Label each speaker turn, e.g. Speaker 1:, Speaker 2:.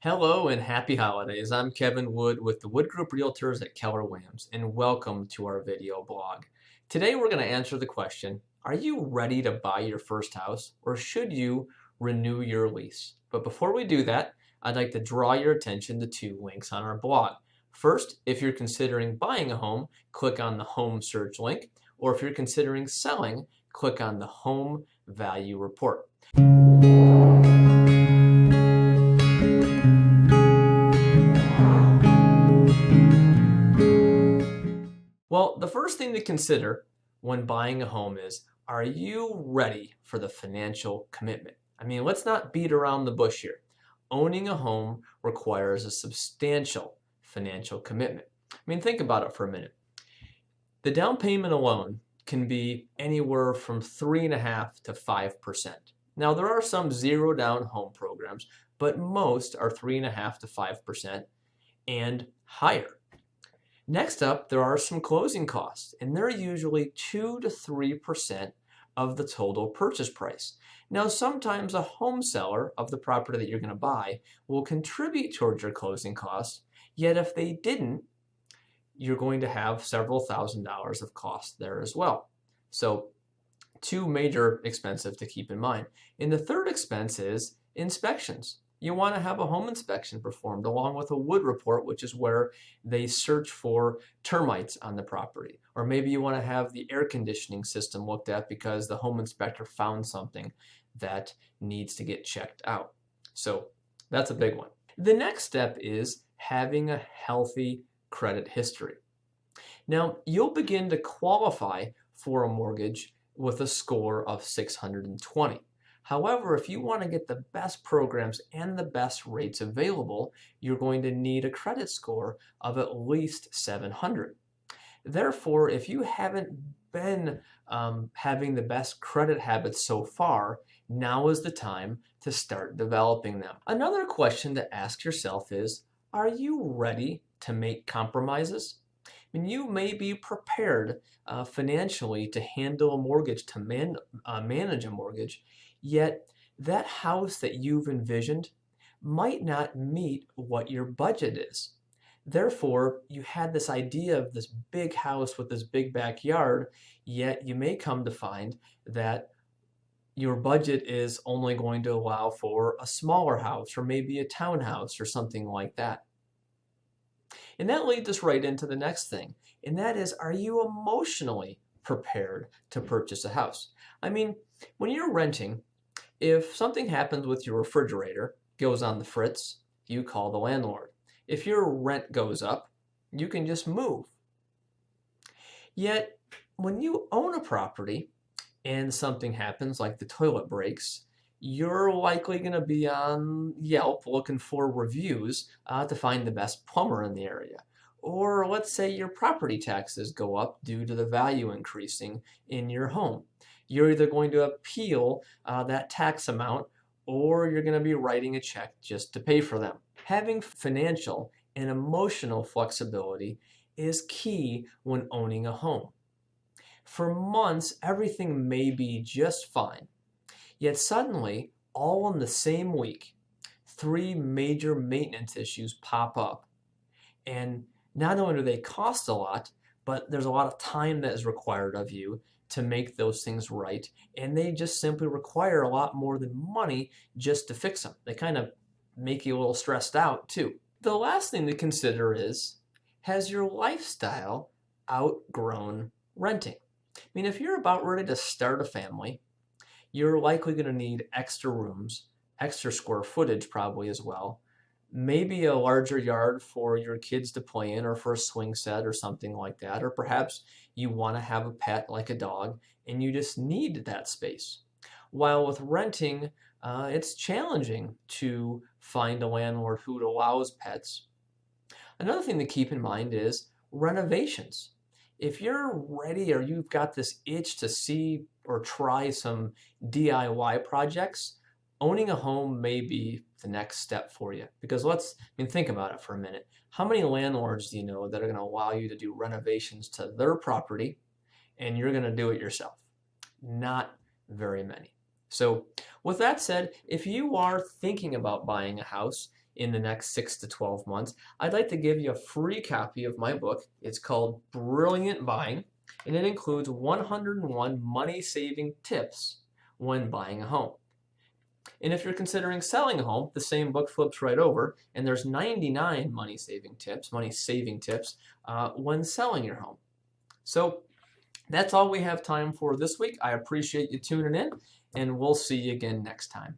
Speaker 1: Hello and happy holidays. I'm Kevin Wood with the Wood Group Realtors at Keller Williams, and welcome to our video blog. Today we're going to answer the question, are you ready to buy your first house or should you renew your lease? But before we do that, I'd like to draw your attention to two links on our blog. First, if you're considering buying a home, click on the home search link, or if you're considering selling, click on the home value report. Well, the first thing to consider when buying a home is, are you ready for the financial commitment? I mean, let's not beat around the bush here. Owning a home requires a substantial financial commitment. I mean, think about it for a minute. The down payment alone can be anywhere from 3.5% to 5%. Now, there are some zero down home programs, but most are 3.5% to 5% and higher. Next up, there are some closing costs, and they're usually 2 to 3% of the total purchase price. Now, sometimes a home seller of the property that you're going to buy will contribute towards your closing costs, yet if they didn't, you're going to have several $1,000s of cost there as well. So, two major expenses to keep in mind. And the third expense is inspections. You want to have a home inspection performed along with a wood report, which is where they search for termites on the property. Or maybe you want to have the air conditioning system looked at because the home inspector found something that needs to get checked out. So that's a big one. The next step is having a healthy credit history. Now, you'll begin to qualify for a mortgage with a score of 620. However, if you want to get the best programs and the best rates available, you're going to need a credit score of at least 700. Therefore, if you haven't been having the best credit habits so far, now is the time to start developing them. Another question to ask yourself is, are you ready to make compromises? I mean, you may be prepared financially to handle a mortgage, to manage a mortgage, yet that house that you've envisioned might not meet what your budget is. Therefore, you had this idea of this big house with this big backyard, yet you may come to find that your budget is only going to allow for a smaller house or maybe a townhouse or something like that. And that leads us right into the next thing, and that is, are you emotionally prepared to purchase a house? I mean, when you're renting, if something happens with your refrigerator, goes on the fritz, you call the landlord. If your rent goes up, you can just move. Yet, when you own a property and something happens, like the toilet breaks, you're likely going to be on Yelp looking for reviews to find the best plumber in the area. Or let's say your property taxes go up due to the value increasing in your home. You're either going to appeal that tax amount or you're going to be writing a check just to pay for them. Having financial and emotional flexibility is key when owning a home. For months, everything may be just fine. Yet suddenly, all in the same week, 3 major maintenance issues pop up. And not only do they cost a lot, but there's a lot of time that is required of you to make those things right. And they just simply require a lot more than money just to fix them. They kind of make you a little stressed out too. The last thing to consider is, has your lifestyle outgrown renting? I mean, if you're about ready to start a family, you're likely going to need extra rooms, extra square footage probably as well, maybe a larger yard for your kids to play in or for a swing set or something like that, or perhaps you want to have a pet like a dog and you just need that space. While with renting, it's challenging to find a landlord who allows pets. Another thing to keep in mind is renovations. If you're ready or you've got this itch to see or try some DIY projects, owning a home may be the next step for you. Because think about it for a minute. How many landlords do you know that are going to allow you to do renovations to their property and you're going to do it yourself? Not very many. So with that said, if you are thinking about buying a house, in the next 6 to 12 months, I'd like to give you a free copy of my book. It's called Brilliant Buying, and it includes 101 money-saving tips when buying a home. And if you're considering selling a home, the same book flips right over, and there's 99 money-saving tips when selling your home. So that's all we have time for this week. I appreciate you tuning in, and we'll see you again next time.